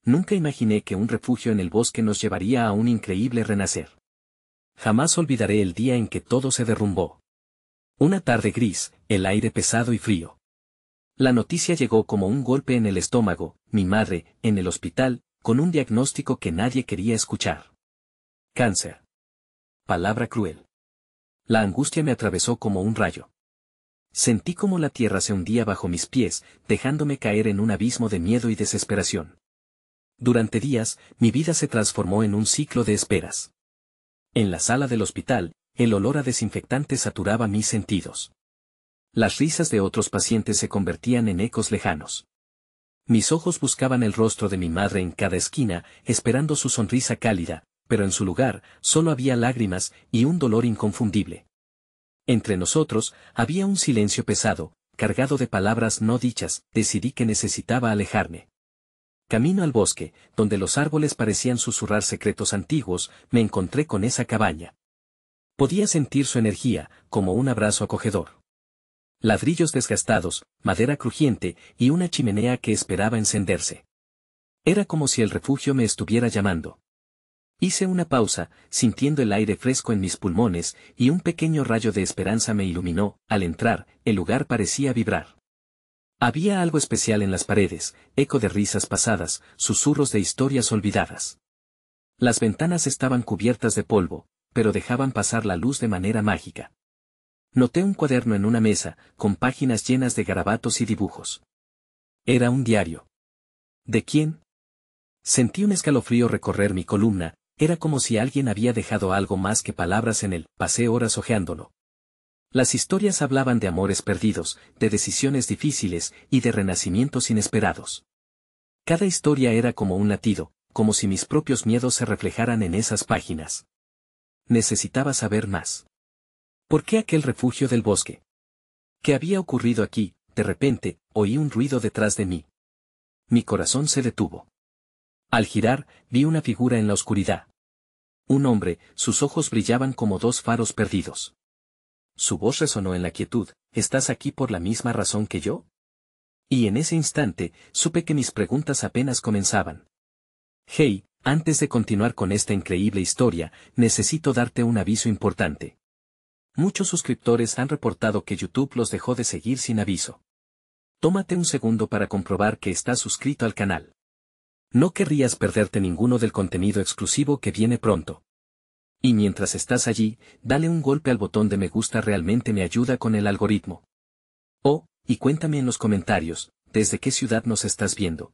Nunca imaginé que un refugio en el bosque nos llevaría a un increíble renacer. Jamás olvidaré el día en que todo se derrumbó. Una tarde gris, el aire pesado y frío. La noticia llegó como un golpe en el estómago, mi madre, en el hospital, con un diagnóstico que nadie quería escuchar. Cáncer. Palabra cruel. La angustia me atravesó como un rayo. Sentí como la tierra se hundía bajo mis pies, dejándome caer en un abismo de miedo y desesperación. Durante días, mi vida se transformó en un ciclo de esperas. En la sala del hospital, el olor a desinfectante saturaba mis sentidos. Las risas de otros pacientes se convertían en ecos lejanos. Mis ojos buscaban el rostro de mi madre en cada esquina, esperando su sonrisa cálida, pero en su lugar, solo había lágrimas y un dolor inconfundible. Entre nosotros, había un silencio pesado, cargado de palabras no dichas. Decidí que necesitaba alejarme. Camino al bosque, donde los árboles parecían susurrar secretos antiguos, me encontré con esa cabaña. Podía sentir su energía, como un abrazo acogedor. Ladrillos desgastados, madera crujiente y una chimenea que esperaba encenderse. Era como si el refugio me estuviera llamando. Hice una pausa, sintiendo el aire fresco en mis pulmones, y un pequeño rayo de esperanza me iluminó. Al entrar, el lugar parecía vibrar. Había algo especial en las paredes, eco de risas pasadas, susurros de historias olvidadas. Las ventanas estaban cubiertas de polvo, pero dejaban pasar la luz de manera mágica. Noté un cuaderno en una mesa, con páginas llenas de garabatos y dibujos. Era un diario. ¿De quién? Sentí un escalofrío recorrer mi columna. Era como si alguien había dejado algo más que palabras en él. Pasé horas hojeándolo. Las historias hablaban de amores perdidos, de decisiones difíciles y de renacimientos inesperados. Cada historia era como un latido, como si mis propios miedos se reflejaran en esas páginas. Necesitaba saber más. ¿Por qué aquel refugio del bosque? ¿Qué había ocurrido aquí? De repente, oí un ruido detrás de mí. Mi corazón se detuvo. Al girar, vi una figura en la oscuridad. Un hombre, sus ojos brillaban como dos faros perdidos. Su voz resonó en la quietud. ¿Estás aquí por la misma razón que yo? Y en ese instante, supe que mis preguntas apenas comenzaban. Hey, antes de continuar con esta increíble historia, necesito darte un aviso importante. Muchos suscriptores han reportado que YouTube los dejó de seguir sin aviso. Tómate un segundo para comprobar que estás suscrito al canal. No querrías perderte ninguno del contenido exclusivo que viene pronto. Y mientras estás allí, dale un golpe al botón de me gusta, realmente me ayuda con el algoritmo. Oh, y cuéntame en los comentarios, ¿desde qué ciudad nos estás viendo?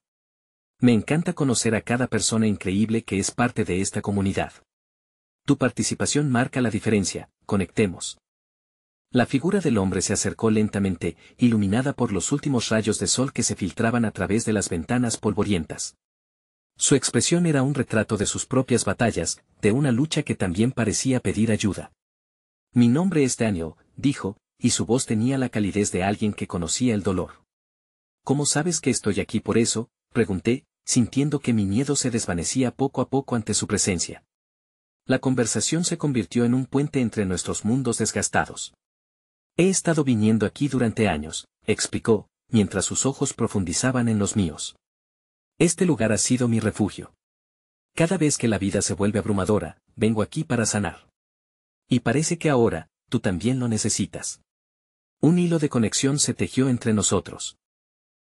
Me encanta conocer a cada persona increíble que es parte de esta comunidad. Tu participación marca la diferencia. Conectemos. La figura del hombre se acercó lentamente, iluminada por los últimos rayos de sol que se filtraban a través de las ventanas polvorientas. Su expresión era un retrato de sus propias batallas, de una lucha que también parecía pedir ayuda. Mi nombre es Daniel, dijo, y su voz tenía la calidez de alguien que conocía el dolor. ¿Cómo sabes que estoy aquí por eso? Pregunté, sintiendo que mi miedo se desvanecía poco a poco ante su presencia. La conversación se convirtió en un puente entre nuestros mundos desgastados. He estado viniendo aquí durante años, explicó, mientras sus ojos profundizaban en los míos. Este lugar ha sido mi refugio. Cada vez que la vida se vuelve abrumadora, vengo aquí para sanar. Y parece que ahora, tú también lo necesitas. Un hilo de conexión se tejió entre nosotros.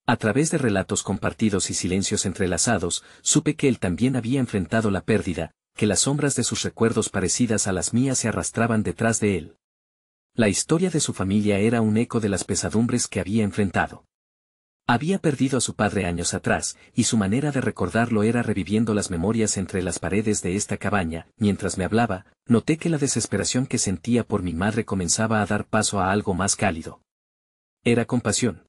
A través de relatos compartidos y silencios entrelazados, supe que él también había enfrentado la pérdida, que las sombras de sus recuerdos parecidas a las mías se arrastraban detrás de él. La historia de su familia era un eco de las pesadumbres que había enfrentado. Había perdido a su padre años atrás, y su manera de recordarlo era reviviendo las memorias entre las paredes de esta cabaña. Mientras me hablaba, noté que la desesperación que sentía por mi madre comenzaba a dar paso a algo más cálido. Era compasión.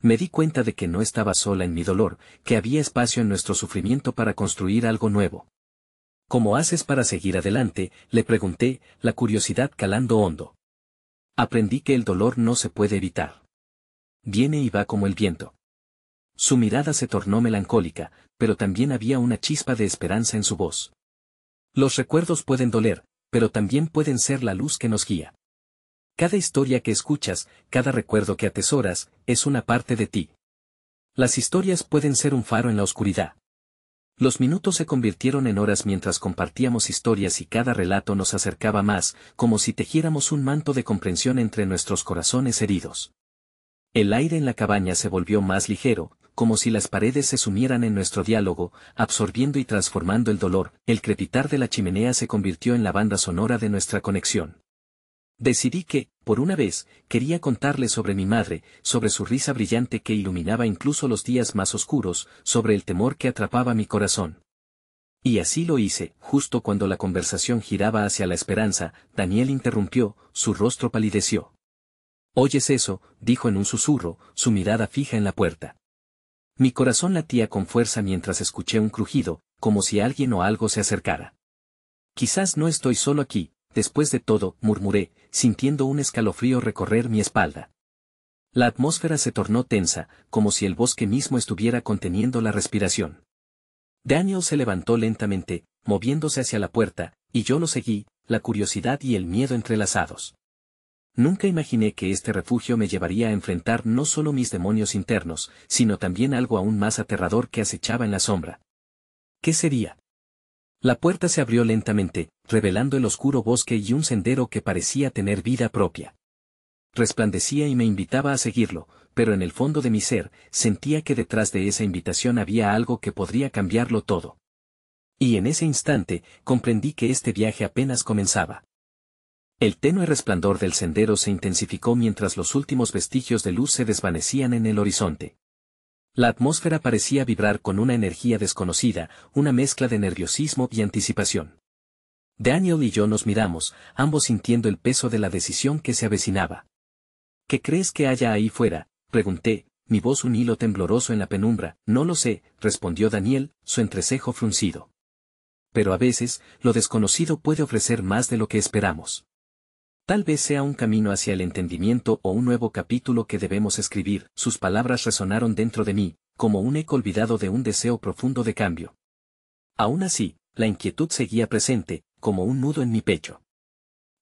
Me di cuenta de que no estaba sola en mi dolor, que había espacio en nuestro sufrimiento para construir algo nuevo. ¿Cómo haces para seguir adelante?, le pregunté, la curiosidad calando hondo. Aprendí que el dolor no se puede evitar. Viene y va como el viento. Su mirada se tornó melancólica, pero también había una chispa de esperanza en su voz. Los recuerdos pueden doler, pero también pueden ser la luz que nos guía. Cada historia que escuchas, cada recuerdo que atesoras, es una parte de ti. Las historias pueden ser un faro en la oscuridad. Los minutos se convirtieron en horas mientras compartíamos historias y cada relato nos acercaba más, como si tejiéramos un manto de comprensión entre nuestros corazones heridos. El aire en la cabaña se volvió más ligero, como si las paredes se sumieran en nuestro diálogo, absorbiendo y transformando el dolor. El crepitar de la chimenea se convirtió en la banda sonora de nuestra conexión. Decidí que, por una vez, quería contarle sobre mi madre, sobre su risa brillante que iluminaba incluso los días más oscuros, sobre el temor que atrapaba mi corazón. Y así lo hice. Justo cuando la conversación giraba hacia la esperanza, Daniel interrumpió, su rostro palideció. «¿Oyes eso?», dijo en un susurro, su mirada fija en la puerta. Mi corazón latía con fuerza mientras escuché un crujido, como si alguien o algo se acercara. «Quizás no estoy solo aquí, después de todo», murmuré, sintiendo un escalofrío recorrer mi espalda. La atmósfera se tornó tensa, como si el bosque mismo estuviera conteniendo la respiración. Daniel se levantó lentamente, moviéndose hacia la puerta, y yo lo seguí, la curiosidad y el miedo entrelazados. Nunca imaginé que este refugio me llevaría a enfrentar no solo mis demonios internos, sino también algo aún más aterrador que acechaba en la sombra. ¿Qué sería? La puerta se abrió lentamente, revelando el oscuro bosque y un sendero que parecía tener vida propia. Resplandecía y me invitaba a seguirlo, pero en el fondo de mi ser, sentía que detrás de esa invitación había algo que podría cambiarlo todo. Y en ese instante, comprendí que este viaje apenas comenzaba. El tenue resplandor del sendero se intensificó mientras los últimos vestigios de luz se desvanecían en el horizonte. La atmósfera parecía vibrar con una energía desconocida, una mezcla de nerviosismo y anticipación. Daniel y yo nos miramos, ambos sintiendo el peso de la decisión que se avecinaba. «¿Qué crees que haya ahí fuera?», pregunté, mi voz un hilo tembloroso en la penumbra. «No lo sé», respondió Daniel, su entrecejo fruncido. «Pero a veces, lo desconocido puede ofrecer más de lo que esperamos. Tal vez sea un camino hacia el entendimiento o un nuevo capítulo que debemos escribir». Sus palabras resonaron dentro de mí, como un eco olvidado de un deseo profundo de cambio. Aún así, la inquietud seguía presente, como un nudo en mi pecho.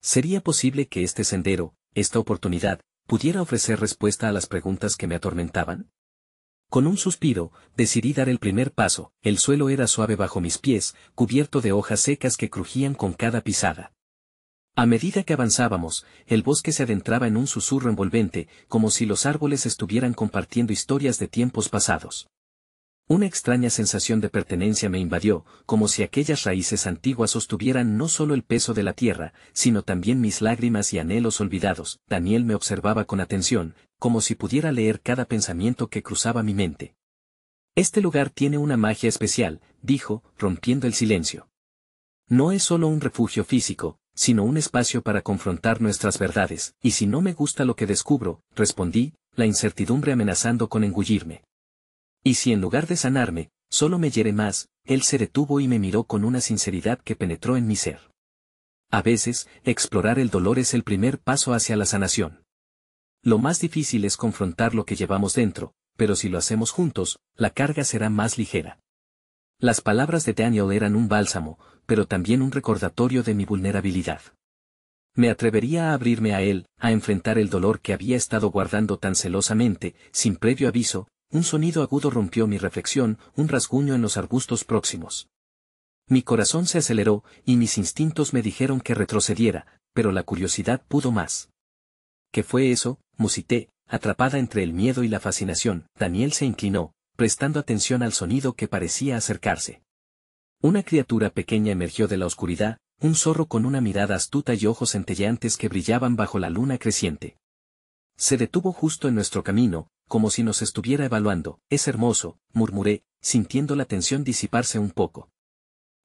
¿Sería posible que este sendero, esta oportunidad, pudiera ofrecer respuesta a las preguntas que me atormentaban? Con un suspiro, decidí dar el primer paso. El suelo era suave bajo mis pies, cubierto de hojas secas que crujían con cada pisada. A medida que avanzábamos, el bosque se adentraba en un susurro envolvente, como si los árboles estuvieran compartiendo historias de tiempos pasados. Una extraña sensación de pertenencia me invadió, como si aquellas raíces antiguas sostuvieran no solo el peso de la tierra, sino también mis lágrimas y anhelos olvidados. Daniel me observaba con atención, como si pudiera leer cada pensamiento que cruzaba mi mente. «Este lugar tiene una magia especial», dijo, rompiendo el silencio. «No es solo un refugio físico, sino un espacio para confrontar nuestras verdades». «¿Y si no me gusta lo que descubro?», respondí, la incertidumbre amenazando con engullirme. «¿Y si en lugar de sanarme, solo me hiere más?». Él se detuvo y me miró con una sinceridad que penetró en mi ser. «A veces, explorar el dolor es el primer paso hacia la sanación. Lo más difícil es confrontar lo que llevamos dentro, pero si lo hacemos juntos, la carga será más ligera». Las palabras de Daniel eran un bálsamo, pero también un recordatorio de mi vulnerabilidad. Me atrevería a abrirme a él, a enfrentar el dolor que había estado guardando tan celosamente. Sin previo aviso, un sonido agudo rompió mi reflexión, un rasguño en los arbustos próximos. Mi corazón se aceleró, y mis instintos me dijeron que retrocediera, pero la curiosidad pudo más. «¿Qué fue eso?», musité, atrapada entre el miedo y la fascinación. Daniel se inclinó, prestando atención al sonido que parecía acercarse. Una criatura pequeña emergió de la oscuridad, un zorro con una mirada astuta y ojos centelleantes que brillaban bajo la luna creciente. Se detuvo justo en nuestro camino, como si nos estuviera evaluando. «Es hermoso», murmuré, sintiendo la tensión disiparse un poco.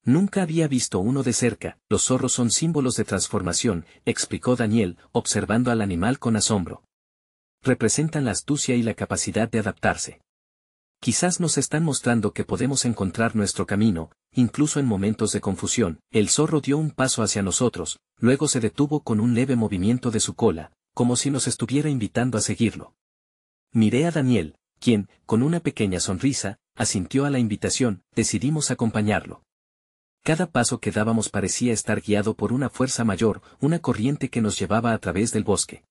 «Nunca había visto uno de cerca». «Los zorros son símbolos de transformación», explicó Daniel, observando al animal con asombro. «Representan la astucia y la capacidad de adaptarse. Quizás nos están mostrando que podemos encontrar nuestro camino, incluso en momentos de confusión». El zorro dio un paso hacia nosotros, luego se detuvo con un leve movimiento de su cola, como si nos estuviera invitando a seguirlo. Miré a Daniel, quien, con una pequeña sonrisa, asintió a la invitación. Decidimos acompañarlo. Cada paso que dábamos parecía estar guiado por una fuerza mayor, una corriente que nos llevaba a través del bosque.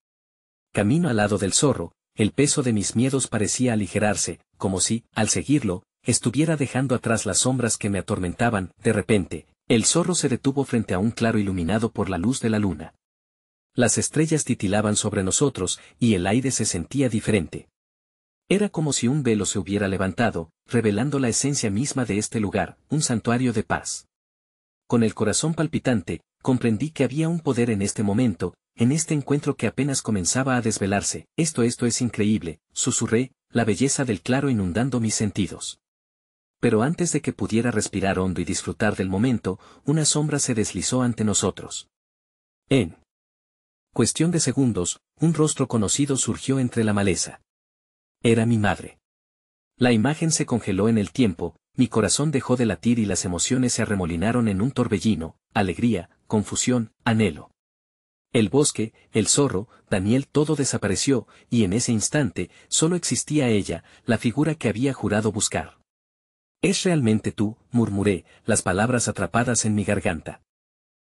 Camino al lado del zorro, el peso de mis miedos parecía aligerarse, como si, al seguirlo, estuviera dejando atrás las sombras que me atormentaban. De repente, el zorro se detuvo frente a un claro iluminado por la luz de la luna. Las estrellas titilaban sobre nosotros, y el aire se sentía diferente. Era como si un velo se hubiera levantado, revelando la esencia misma de este lugar, un santuario de paz. Con el corazón palpitante, comprendí que había un poder en este momento, en este encuentro que apenas comenzaba a desvelarse. Esto es increíble, susurré, la belleza del claro inundando mis sentidos. Pero antes de que pudiera respirar hondo y disfrutar del momento, una sombra se deslizó ante nosotros. En cuestión de segundos, un rostro conocido surgió entre la maleza. Era mi madre. La imagen se congeló en el tiempo, mi corazón dejó de latir y las emociones se arremolinaron en un torbellino, alegría, confusión, anhelo. El bosque, el zorro, Daniel, todo desapareció, y en ese instante, solo existía ella, la figura que había jurado buscar. «¿Es realmente tú?», murmuré, las palabras atrapadas en mi garganta.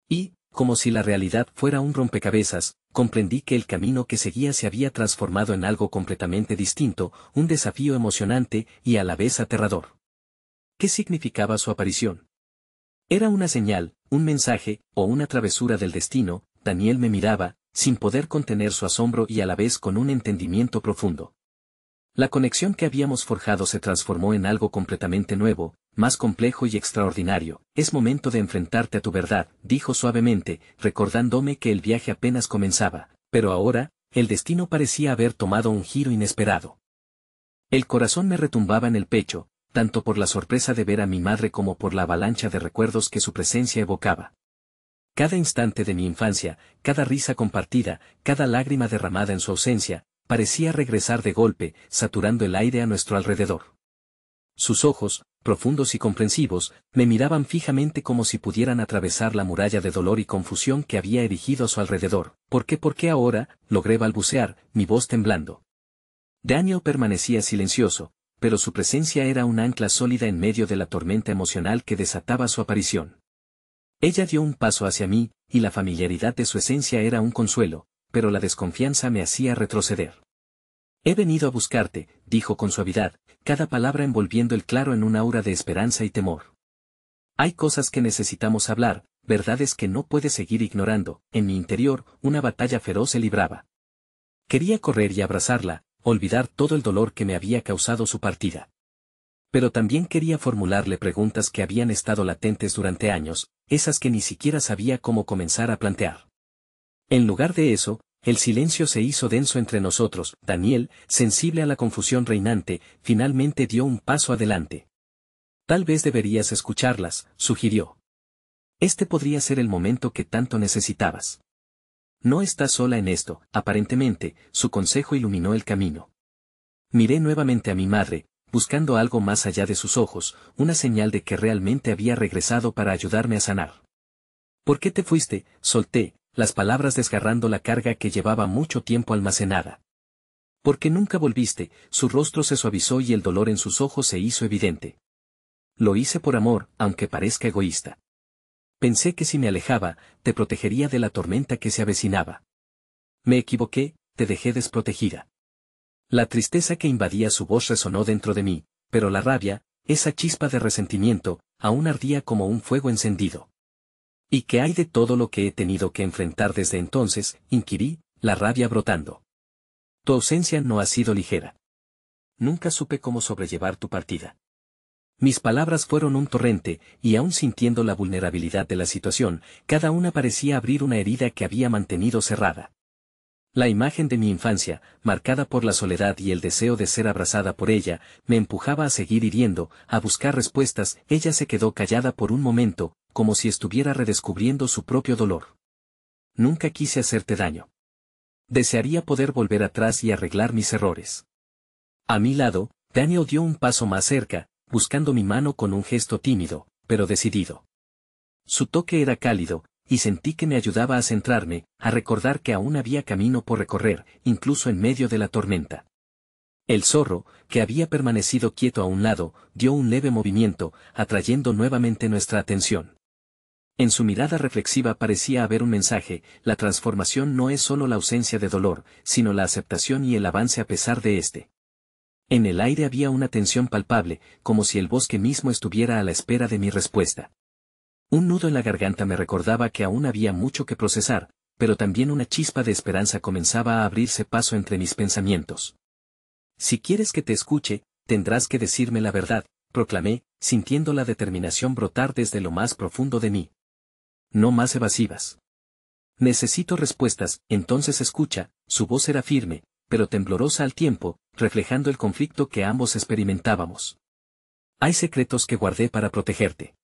Y, como si la realidad fuera un rompecabezas, comprendí que el camino que seguía se había transformado en algo completamente distinto, un desafío emocionante y a la vez aterrador. ¿Qué significaba su aparición? ¿Era una señal, un mensaje, o una travesura del destino? Daniel me miraba, sin poder contener su asombro y a la vez con un entendimiento profundo. La conexión que habíamos forjado se transformó en algo completamente nuevo, más complejo y extraordinario. «Es momento de enfrentarte a tu verdad», dijo suavemente, recordándome que el viaje apenas comenzaba, pero ahora, el destino parecía haber tomado un giro inesperado. El corazón me retumbaba en el pecho, tanto por la sorpresa de ver a mi madre como por la avalancha de recuerdos que su presencia evocaba. Cada instante de mi infancia, cada risa compartida, cada lágrima derramada en su ausencia, parecía regresar de golpe, saturando el aire a nuestro alrededor. Sus ojos, profundos y comprensivos, me miraban fijamente como si pudieran atravesar la muralla de dolor y confusión que había erigido a su alrededor. ¿Por qué ahora?», logré balbucear, mi voz temblando. Daniel permanecía silencioso, pero su presencia era un ancla sólida en medio de la tormenta emocional que desataba su aparición. Ella dio un paso hacia mí, y la familiaridad de su esencia era un consuelo, pero la desconfianza me hacía retroceder. «He venido a buscarte», dijo con suavidad, cada palabra envolviendo el claro en un aura de esperanza y temor. «Hay cosas que necesitamos hablar, verdades que no puedes seguir ignorando». En mi interior, una batalla feroz se libraba. Quería correr y abrazarla, olvidar todo el dolor que me había causado su partida. Pero también quería formularle preguntas que habían estado latentes durante años, esas que ni siquiera sabía cómo comenzar a plantear. En lugar de eso, el silencio se hizo denso entre nosotros. Daniel, sensible a la confusión reinante, finalmente dio un paso adelante. «Tal vez deberías escucharlas», sugirió. «Este podría ser el momento que tanto necesitabas. No estás sola en esto». Aparentemente, su consejo iluminó el camino. Miré nuevamente a mi madre, buscando algo más allá de sus ojos, una señal de que realmente había regresado para ayudarme a sanar. «¿Por qué te fuiste?», solté, las palabras desgarrando la carga que llevaba mucho tiempo almacenada. «¿Por qué nunca volviste?». Su rostro se suavizó y el dolor en sus ojos se hizo evidente. «Lo hice por amor, aunque parezca egoísta. Pensé que si me alejaba, te protegería de la tormenta que se avecinaba. Me equivoqué, te dejé desprotegida». La tristeza que invadía su voz resonó dentro de mí, pero la rabia, esa chispa de resentimiento, aún ardía como un fuego encendido. «¿Y qué hay de todo lo que he tenido que enfrentar desde entonces?», inquirí, la rabia brotando. «Tu ausencia no ha sido ligera. Nunca supe cómo sobrellevar tu partida». Mis palabras fueron un torrente, y aún sintiendo la vulnerabilidad de la situación, cada una parecía abrir una herida que había mantenido cerrada. La imagen de mi infancia, marcada por la soledad y el deseo de ser abrazada por ella, me empujaba a seguir hiriendo, a buscar respuestas. Ella se quedó callada por un momento, como si estuviera redescubriendo su propio dolor. «Nunca quise hacerte daño. Desearía poder volver atrás y arreglar mis errores». A mi lado, Daniel dio un paso más cerca, buscando mi mano con un gesto tímido, pero decidido. Su toque era cálido, y sentí que me ayudaba a centrarme, a recordar que aún había camino por recorrer, incluso en medio de la tormenta. El zorro, que había permanecido quieto a un lado, dio un leve movimiento, atrayendo nuevamente nuestra atención. En su mirada reflexiva parecía haber un mensaje: la transformación no es solo la ausencia de dolor, sino la aceptación y el avance a pesar de este. En el aire había una tensión palpable, como si el bosque mismo estuviera a la espera de mi respuesta. Un nudo en la garganta me recordaba que aún había mucho que procesar, pero también una chispa de esperanza comenzaba a abrirse paso entre mis pensamientos. Si quieres que te escuche, tendrás que decirme la verdad, proclamé, sintiendo la determinación brotar desde lo más profundo de mí. No más evasivas. Necesito respuestas, entonces escucha. Su voz era firme, pero temblorosa al tiempo, reflejando el conflicto que ambos experimentábamos. Hay secretos que guardé para protegerte.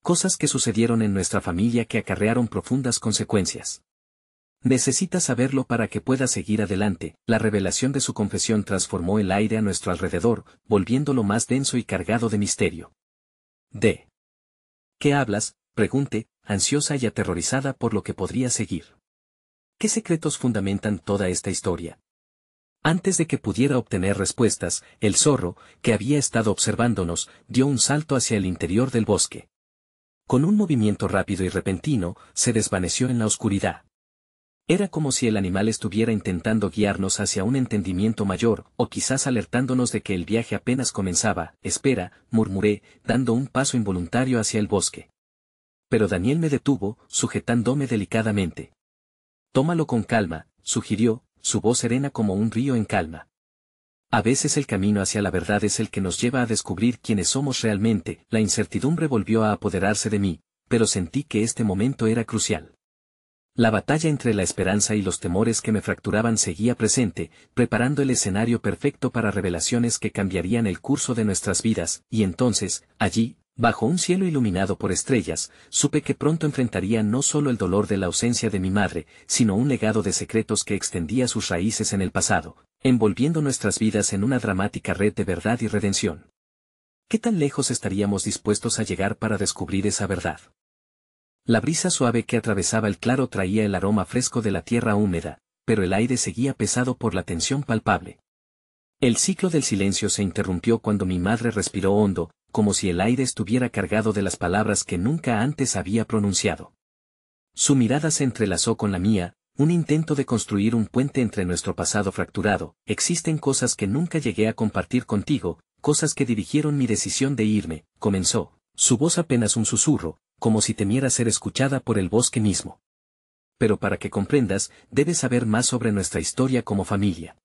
Cosas que sucedieron en nuestra familia que acarrearon profundas consecuencias. Necesitas saberlo para que puedas seguir adelante. La revelación de su confesión transformó el aire a nuestro alrededor, volviéndolo más denso y cargado de misterio. ¿De qué hablas?, pregunté, ansiosa y aterrorizada por lo que podría seguir. ¿Qué secretos fundamentan toda esta historia? Antes de que pudiera obtener respuestas, el zorro, que había estado observándonos, dio un salto hacia el interior del bosque. Con un movimiento rápido y repentino, se desvaneció en la oscuridad. Era como si el animal estuviera intentando guiarnos hacia un entendimiento mayor, o quizás alertándonos de que el viaje apenas comenzaba. Espera, murmuré, dando un paso involuntario hacia el bosque. Pero Daniel me detuvo, sujetándome delicadamente. Tómalo con calma, sugirió, su voz serena como un río en calma. A veces el camino hacia la verdad es el que nos lleva a descubrir quiénes somos realmente. La incertidumbre volvió a apoderarse de mí, pero sentí que este momento era crucial. La batalla entre la esperanza y los temores que me fracturaban seguía presente, preparando el escenario perfecto para revelaciones que cambiarían el curso de nuestras vidas, y entonces, allí, bajo un cielo iluminado por estrellas, supe que pronto enfrentaría no solo el dolor de la ausencia de mi madre, sino un legado de secretos que extendía sus raíces en el pasado, envolviendo nuestras vidas en una dramática red de verdad y redención. ¿Qué tan lejos estaríamos dispuestos a llegar para descubrir esa verdad? La brisa suave que atravesaba el claro traía el aroma fresco de la tierra húmeda, pero el aire seguía pesado por la tensión palpable. El ciclo del silencio se interrumpió cuando mi madre respiró hondo, como si el aire estuviera cargado de las palabras que nunca antes había pronunciado. Su mirada se entrelazó con la mía, un intento de construir un puente entre nuestro pasado fracturado. Existen cosas que nunca llegué a compartir contigo, cosas que dirigieron mi decisión de irme, comenzó, su voz apenas un susurro, como si temiera ser escuchada por el bosque mismo. Pero para que comprendas, debes saber más sobre nuestra historia como familia.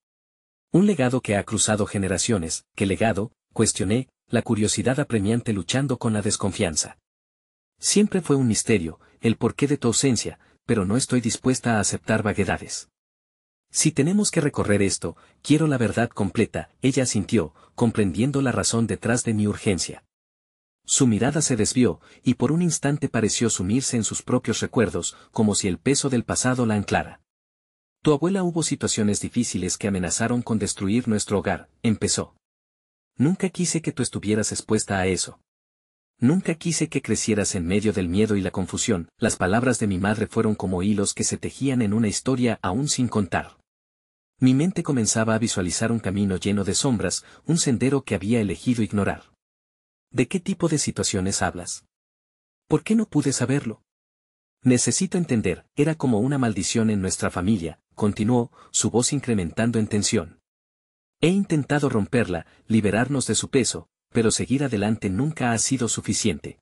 Un legado que ha cruzado generaciones. ¿Qué legado?, cuestioné, la curiosidad apremiante luchando con la desconfianza. Siempre fue un misterio, el porqué de tu ausencia, pero no estoy dispuesta a aceptar vaguedades. Si tenemos que recorrer esto, quiero la verdad completa. Ella asintió, comprendiendo la razón detrás de mi urgencia. Su mirada se desvió, y por un instante pareció sumirse en sus propios recuerdos, como si el peso del pasado la anclara. Tu abuela, hubo situaciones difíciles que amenazaron con destruir nuestro hogar, empezó. Nunca quise que tú estuvieras expuesta a eso. Nunca quise que crecieras en medio del miedo y la confusión. Las palabras de mi madre fueron como hilos que se tejían en una historia aún sin contar. Mi mente comenzaba a visualizar un camino lleno de sombras, un sendero que había elegido ignorar. ¿De qué tipo de situaciones hablas? ¿Por qué no pude saberlo? Necesito entender. Era como una maldición en nuestra familia, continuó, su voz incrementando en tensión. He intentado romperla, liberarnos de su peso, pero seguir adelante nunca ha sido suficiente.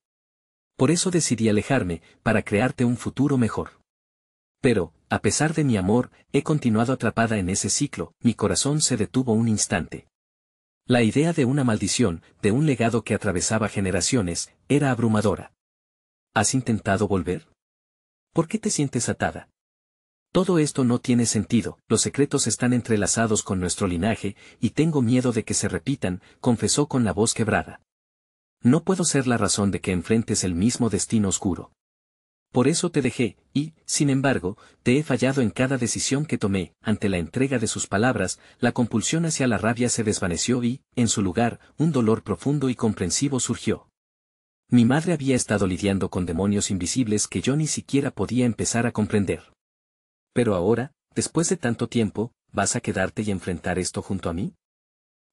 Por eso decidí alejarme, para crearte un futuro mejor. Pero, a pesar de mi amor, he continuado atrapada en ese ciclo. Mi corazón se detuvo un instante. La idea de una maldición, de un legado que atravesaba generaciones, era abrumadora. ¿Has intentado volver? ¿Por qué te sientes atada? Todo esto no tiene sentido. Los secretos están entrelazados con nuestro linaje, y tengo miedo de que se repitan, confesó con la voz quebrada. No puedo ser la razón de que enfrentes el mismo destino oscuro. Por eso te dejé, y, sin embargo, te he fallado en cada decisión que tomé. Ante la entrega de sus palabras, la compulsión hacia la rabia se desvaneció y, en su lugar, un dolor profundo y comprensivo surgió. Mi madre había estado lidiando con demonios invisibles que yo ni siquiera podía empezar a comprender. Pero ahora, después de tanto tiempo, ¿vas a quedarte y enfrentar esto junto a mí?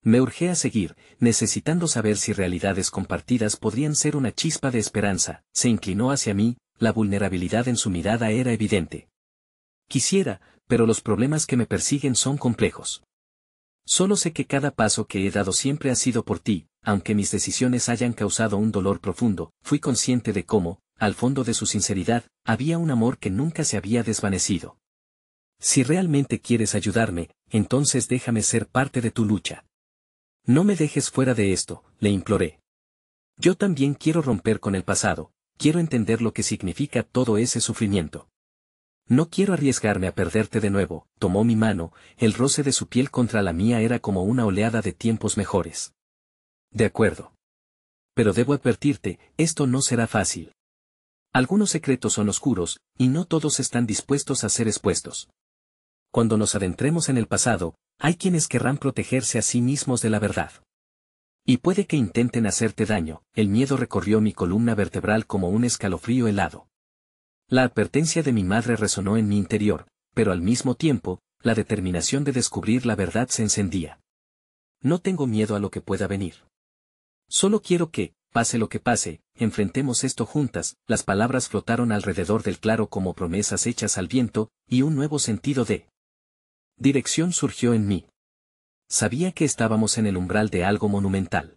Me urgé a seguir, necesitando saber si realidades compartidas podrían ser una chispa de esperanza. Se inclinó hacia mí, la vulnerabilidad en su mirada era evidente. Quisiera, pero los problemas que me persiguen son complejos. Solo sé que cada paso que he dado siempre ha sido por ti, aunque mis decisiones hayan causado un dolor profundo, fui consciente de cómo, al fondo de su sinceridad, había un amor que nunca se había desvanecido. Si realmente quieres ayudarme, entonces déjame ser parte de tu lucha. No me dejes fuera de esto, le imploré. Yo también quiero romper con el pasado, quiero entender lo que significa todo ese sufrimiento. No quiero arriesgarme a perderte de nuevo. Tomó mi mano, el roce de su piel contra la mía era como una oleada de tiempos mejores. De acuerdo. Pero debo advertirte, esto no será fácil. Algunos secretos son oscuros, y no todos están dispuestos a ser expuestos. Cuando nos adentremos en el pasado, hay quienes querrán protegerse a sí mismos de la verdad. Y puede que intenten hacerte daño. El miedo recorrió mi columna vertebral como un escalofrío helado. La advertencia de mi madre resonó en mi interior, pero al mismo tiempo, la determinación de descubrir la verdad se encendía. No tengo miedo a lo que pueda venir. Solo quiero que, pase lo que pase, enfrentemos esto juntas. Las palabras flotaron alrededor del claro como promesas hechas al viento, y un nuevo sentido de dirección surgió en mí. Sabía que estábamos en el umbral de algo monumental.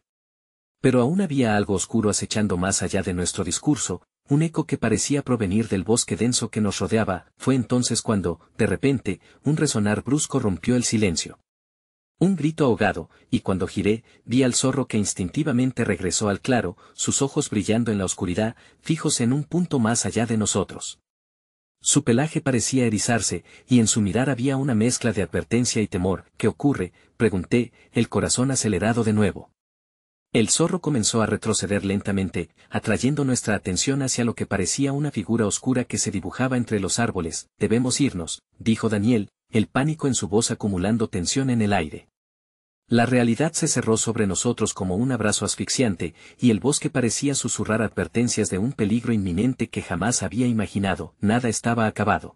Pero aún había algo oscuro acechando más allá de nuestro discurso, un eco que parecía provenir del bosque denso que nos rodeaba. Fue entonces cuando, de repente, un resonar brusco rompió el silencio. Un grito ahogado, y cuando giré, vi al zorro que instintivamente regresó al claro, sus ojos brillando en la oscuridad, fijos en un punto más allá de nosotros. Su pelaje parecía erizarse, y en su mirar había una mezcla de advertencia y temor. ¿Qué ocurre?, pregunté, el corazón acelerado de nuevo. El zorro comenzó a retroceder lentamente, atrayendo nuestra atención hacia lo que parecía una figura oscura que se dibujaba entre los árboles. Debemos irnos, dijo Daniel, el pánico en su voz acumulando tensión en el aire. La realidad se cerró sobre nosotros como un abrazo asfixiante, y el bosque parecía susurrar advertencias de un peligro inminente que jamás había imaginado. Nada estaba acabado.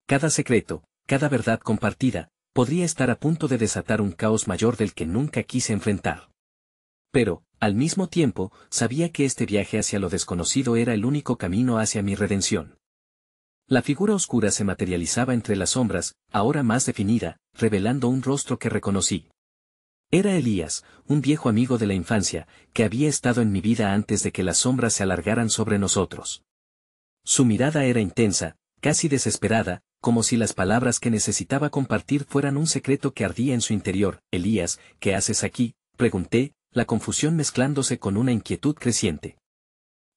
Cada secreto, cada verdad compartida, podría estar a punto de desatar un caos mayor del que nunca quise enfrentar. Pero, al mismo tiempo, sabía que este viaje hacia lo desconocido era el único camino hacia mi redención. La figura oscura se materializaba entre las sombras, ahora más definida, revelando un rostro que reconocí. Era Elías, un viejo amigo de la infancia, que había estado en mi vida antes de que las sombras se alargaran sobre nosotros. Su mirada era intensa, casi desesperada, como si las palabras que necesitaba compartir fueran un secreto que ardía en su interior. Elías, ¿qué haces aquí?, pregunté, la confusión mezclándose con una inquietud creciente.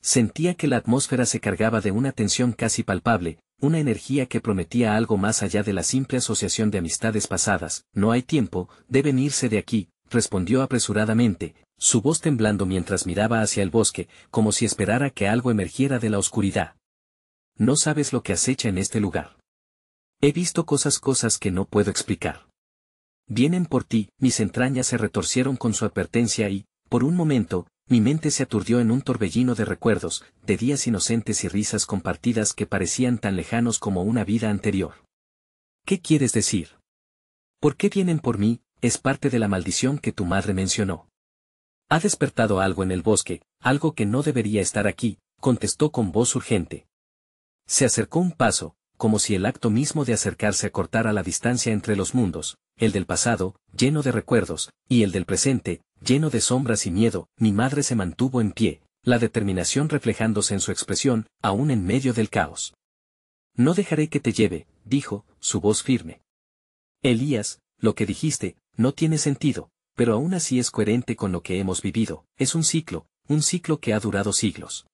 Sentía que la atmósfera se cargaba de una tensión casi palpable, una energía que prometía algo más allá de la simple asociación de amistades pasadas. No hay tiempo, deben irse de aquí, respondió apresuradamente, su voz temblando mientras miraba hacia el bosque, como si esperara que algo emergiera de la oscuridad. No sabes lo que acecha en este lugar. He visto cosas que no puedo explicar. Vienen por ti. Mis entrañas se retorcieron con su advertencia y, por un momento, mi mente se aturdió en un torbellino de recuerdos, de días inocentes y risas compartidas que parecían tan lejanos como una vida anterior. ¿Qué quieres decir? ¿Por qué vienen por mí? Es parte de la maldición que tu madre mencionó. Ha despertado algo en el bosque, algo que no debería estar aquí, contestó con voz urgente. Se acercó un paso, como si el acto mismo de acercarse acortara la distancia entre los mundos, el del pasado, lleno de recuerdos, y el del presente, lleno de sombras y miedo. Mi madre se mantuvo en pie, la determinación reflejándose en su expresión, aún en medio del caos. No dejaré que te lleve, dijo, su voz firme. Elías, lo que dijiste, no tiene sentido, pero aún así es coherente con lo que hemos vivido. Es un ciclo que ha durado siglos.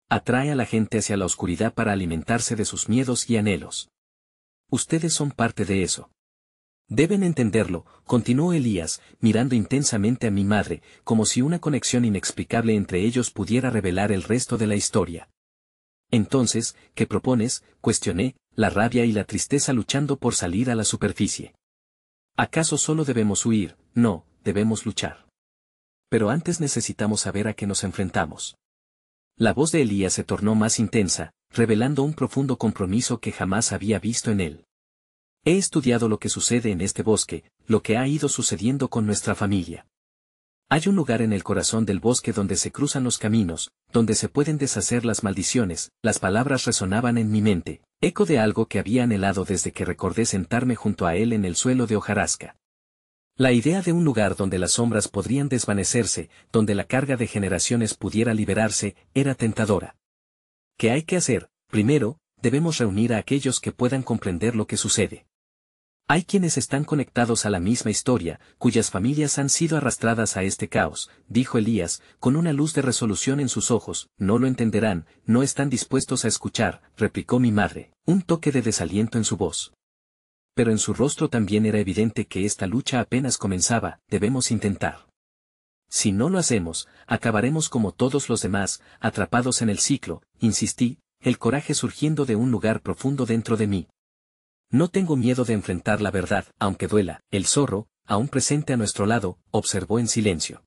Atrae a la gente hacia la oscuridad para alimentarse de sus miedos y anhelos. Ustedes son parte de eso. Deben entenderlo, continuó Elías, mirando intensamente a mi madre, como si una conexión inexplicable entre ellos pudiera revelar el resto de la historia. Entonces, ¿qué propones?, cuestioné, la rabia y la tristeza luchando por salir a la superficie. ¿Acaso solo debemos huir? No, debemos luchar. Pero antes necesitamos saber a qué nos enfrentamos. La voz de Elías se tornó más intensa, revelando un profundo compromiso que jamás había visto en él. He estudiado lo que sucede en este bosque, lo que ha ido sucediendo con nuestra familia. Hay un lugar en el corazón del bosque donde se cruzan los caminos, donde se pueden deshacer las maldiciones. Las palabras resonaban en mi mente, eco de algo que había anhelado desde que recordé sentarme junto a él en el suelo de hojarasca. La idea de un lugar donde las sombras podrían desvanecerse, donde la carga de generaciones pudiera liberarse, era tentadora. ¿Qué hay que hacer? Primero, debemos reunir a aquellos que puedan comprender lo que sucede. Hay quienes están conectados a la misma historia, cuyas familias han sido arrastradas a este caos, dijo Elías, con una luz de resolución en sus ojos. No lo entenderán, no están dispuestos a escuchar, replicó mi madre, un toque de desaliento en su voz. Pero en su rostro también era evidente que esta lucha apenas comenzaba. Debemos intentar. Si no lo hacemos, acabaremos como todos los demás, atrapados en el ciclo, insistí, el coraje surgiendo de un lugar profundo dentro de mí. No tengo miedo de enfrentar la verdad, aunque duela. El zorro, aún presente a nuestro lado, observó en silencio.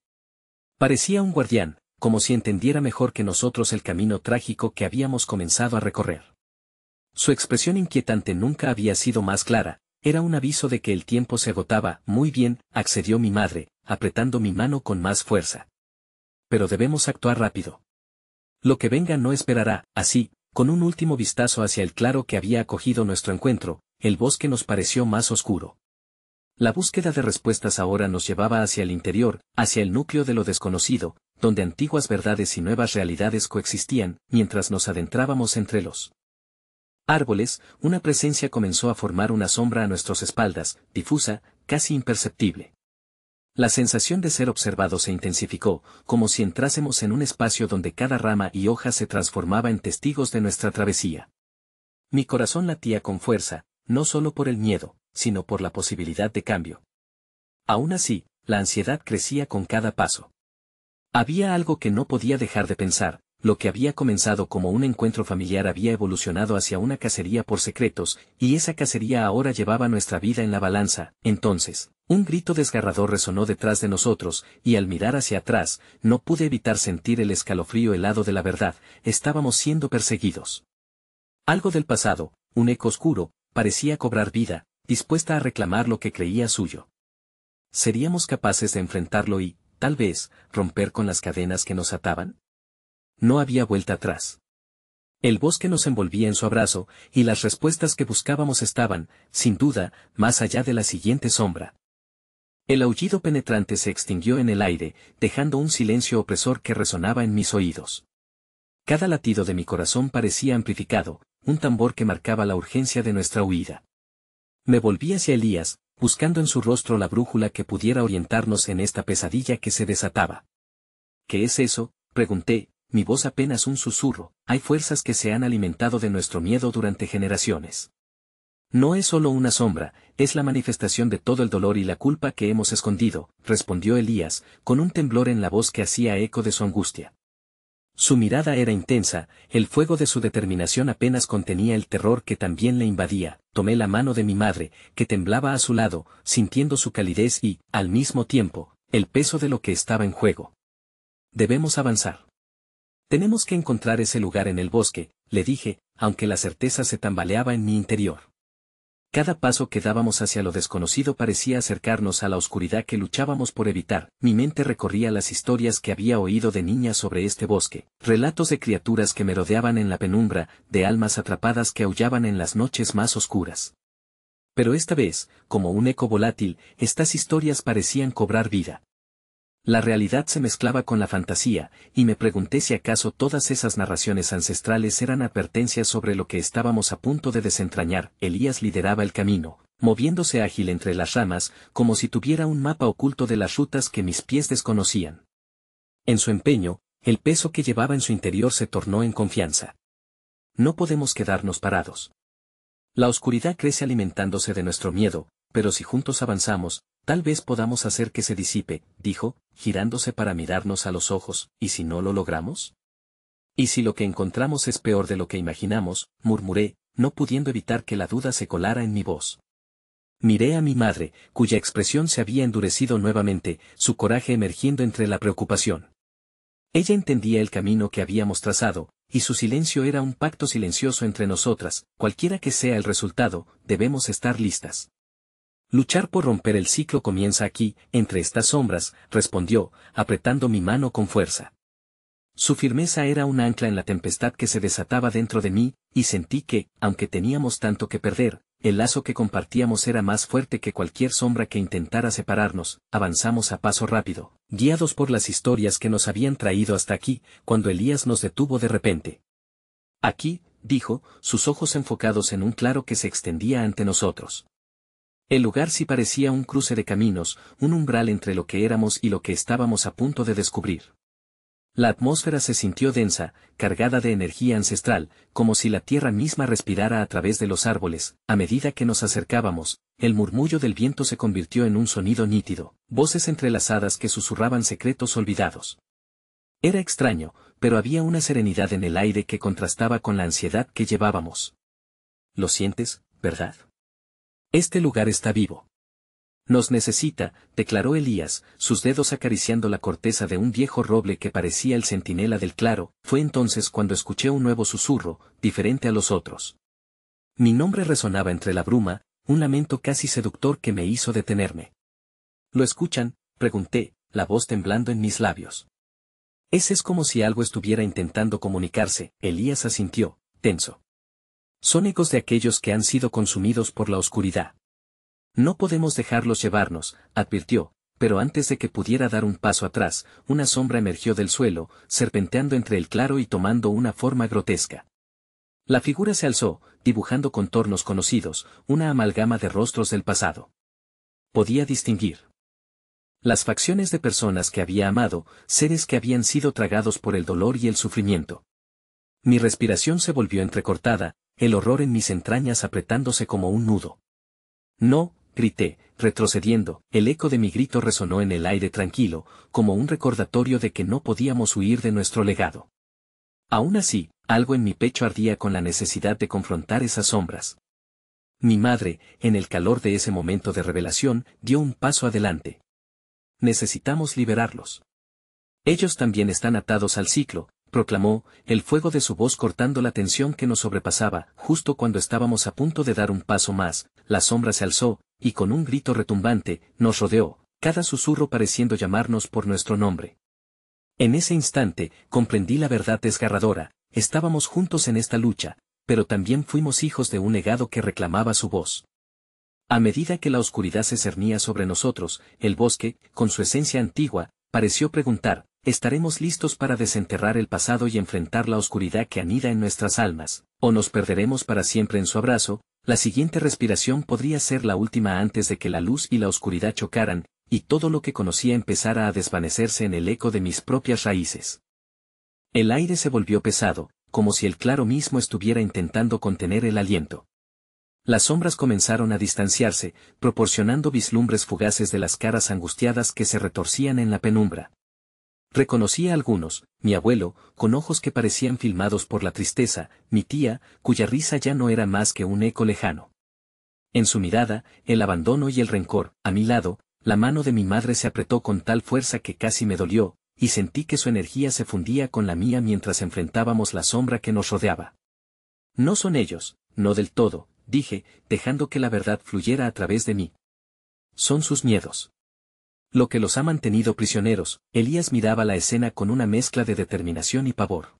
Parecía un guardián, como si entendiera mejor que nosotros el camino trágico que habíamos comenzado a recorrer. Su expresión inquietante nunca había sido más clara, era un aviso de que el tiempo se agotaba. Muy bien, accedió mi madre, apretando mi mano con más fuerza. Pero debemos actuar rápido. Lo que venga no esperará. Así, con un último vistazo hacia el claro que había acogido nuestro encuentro, el bosque nos pareció más oscuro. La búsqueda de respuestas ahora nos llevaba hacia el interior, hacia el núcleo de lo desconocido, donde antiguas verdades y nuevas realidades coexistían. Mientras nos adentrábamos entre los árboles, una presencia comenzó a formar una sombra a nuestras espaldas, difusa, casi imperceptible. La sensación de ser observados se intensificó, como si entrásemos en un espacio donde cada rama y hoja se transformaba en testigos de nuestra travesía. Mi corazón latía con fuerza, no solo por el miedo, sino por la posibilidad de cambio. Aún así, la ansiedad crecía con cada paso. Había algo que no podía dejar de pensar. Lo que había comenzado como un encuentro familiar había evolucionado hacia una cacería por secretos, y esa cacería ahora llevaba nuestra vida en la balanza. Entonces, un grito desgarrador resonó detrás de nosotros, y al mirar hacia atrás, no pude evitar sentir el escalofrío helado de la verdad. Estábamos siendo perseguidos. Algo del pasado, un eco oscuro, parecía cobrar vida, dispuesta a reclamar lo que creía suyo. ¿Seríamos capaces de enfrentarlo y, tal vez, romper con las cadenas que nos ataban? No había vuelta atrás. El bosque nos envolvía en su abrazo, y las respuestas que buscábamos estaban, sin duda, más allá de la siguiente sombra. El aullido penetrante se extinguió en el aire, dejando un silencio opresor que resonaba en mis oídos. Cada latido de mi corazón parecía amplificado, un tambor que marcaba la urgencia de nuestra huida. Me volví hacia Elías, buscando en su rostro la brújula que pudiera orientarnos en esta pesadilla que se desataba. ¿Qué es eso?, pregunté. Mi voz apenas un susurro. Hay fuerzas que se han alimentado de nuestro miedo durante generaciones. No es solo una sombra, es la manifestación de todo el dolor y la culpa que hemos escondido, respondió Elías, con un temblor en la voz que hacía eco de su angustia. Su mirada era intensa, el fuego de su determinación apenas contenía el terror que también le invadía. Tomé la mano de mi madre, que temblaba a su lado, sintiendo su calidez y, al mismo tiempo, el peso de lo que estaba en juego. Debemos avanzar. Tenemos que encontrar ese lugar en el bosque, le dije, aunque la certeza se tambaleaba en mi interior. Cada paso que dábamos hacia lo desconocido parecía acercarnos a la oscuridad que luchábamos por evitar. Mi mente recorría las historias que había oído de niña sobre este bosque, relatos de criaturas que merodeaban en la penumbra, de almas atrapadas que aullaban en las noches más oscuras. Pero esta vez, como un eco volátil, estas historias parecían cobrar vida. La realidad se mezclaba con la fantasía, y me pregunté si acaso todas esas narraciones ancestrales eran advertencias sobre lo que estábamos a punto de desentrañar. Elías lideraba el camino, moviéndose ágil entre las ramas, como si tuviera un mapa oculto de las rutas que mis pies desconocían. En su empeño, el peso que llevaba en su interior se tornó en confianza. No podemos quedarnos parados. La oscuridad crece alimentándose de nuestro miedo, pero si juntos avanzamos, tal vez podamos hacer que se disipe, dijo, girándose para mirarnos a los ojos. ¿Y si no lo logramos? ¿Y si lo que encontramos es peor de lo que imaginamos?, murmuré, no pudiendo evitar que la duda se colara en mi voz. Miré a mi madre, cuya expresión se había endurecido nuevamente, su coraje emergiendo entre la preocupación. Ella entendía el camino que habíamos trazado, y su silencio era un pacto silencioso entre nosotras. Cualquiera que sea el resultado, debemos estar listas. Luchar por romper el ciclo comienza aquí, entre estas sombras, respondió, apretando mi mano con fuerza. Su firmeza era un ancla en la tempestad que se desataba dentro de mí, y sentí que, aunque teníamos tanto que perder, el lazo que compartíamos era más fuerte que cualquier sombra que intentara separarnos. Avanzamos a paso rápido, guiados por las historias que nos habían traído hasta aquí, cuando Elías nos detuvo de repente. Aquí, dijo, sus ojos enfocados en un claro que se extendía ante nosotros. El lugar sí parecía un cruce de caminos, un umbral entre lo que éramos y lo que estábamos a punto de descubrir. La atmósfera se sintió densa, cargada de energía ancestral, como si la tierra misma respirara a través de los árboles. A medida que nos acercábamos, el murmullo del viento se convirtió en un sonido nítido, voces entrelazadas que susurraban secretos olvidados. Era extraño, pero había una serenidad en el aire que contrastaba con la ansiedad que llevábamos. ¿Lo sientes, verdad? Este lugar está vivo. Nos necesita, declaró Elías, sus dedos acariciando la corteza de un viejo roble que parecía el centinela del claro. Fue entonces cuando escuché un nuevo susurro, diferente a los otros. Mi nombre resonaba entre la bruma, un lamento casi seductor que me hizo detenerme. ¿Lo escuchan?, pregunté, la voz temblando en mis labios. Es como si algo estuviera intentando comunicarse. Elías asintió, tenso. Son ecos de aquellos que han sido consumidos por la oscuridad. No podemos dejarlos llevarnos, advirtió, pero antes de que pudiera dar un paso atrás, una sombra emergió del suelo, serpenteando entre el claro y tomando una forma grotesca. La figura se alzó, dibujando contornos conocidos, una amalgama de rostros del pasado. Podía distinguir las facciones de personas que había amado, seres que habían sido tragados por el dolor y el sufrimiento. Mi respiración se volvió entrecortada, el horror en mis entrañas apretándose como un nudo. No, grité, retrocediendo. El eco de mi grito resonó en el aire tranquilo, como un recordatorio de que no podíamos huir de nuestro legado. Aún así, algo en mi pecho ardía con la necesidad de confrontar esas sombras. Mi madre, en el calor de ese momento de revelación, dio un paso adelante. Necesitamos liberarlos. Ellos también están atados al ciclo, proclamó, el fuego de su voz cortando la tensión que nos sobrepasaba. Justo cuando estábamos a punto de dar un paso más, la sombra se alzó, y con un grito retumbante, nos rodeó, cada susurro pareciendo llamarnos por nuestro nombre. En ese instante, comprendí la verdad desgarradora: estábamos juntos en esta lucha, pero también fuimos hijos de un legado que reclamaba su voz. A medida que la oscuridad se cernía sobre nosotros, el bosque, con su esencia antigua, pareció preguntar: ¿estaremos listos para desenterrar el pasado y enfrentar la oscuridad que anida en nuestras almas, o nos perderemos para siempre en su abrazo? La siguiente respiración podría ser la última antes de que la luz y la oscuridad chocaran, y todo lo que conocía empezara a desvanecerse en el eco de mis propias raíces. El aire se volvió pesado, como si el claro mismo estuviera intentando contener el aliento. Las sombras comenzaron a distanciarse, proporcionando vislumbres fugaces de las caras angustiadas que se retorcían en la penumbra. Reconocí a algunos: mi abuelo, con ojos que parecían filmados por la tristeza; mi tía, cuya risa ya no era más que un eco lejano. En su mirada, el abandono y el rencor. A mi lado, la mano de mi madre se apretó con tal fuerza que casi me dolió, y sentí que su energía se fundía con la mía mientras enfrentábamos la sombra que nos rodeaba. No son ellos, no del todo, dije, dejando que la verdad fluyera a través de mí. Son sus miedos. Lo que los ha mantenido prisioneros. Elías miraba la escena con una mezcla de determinación y pavor.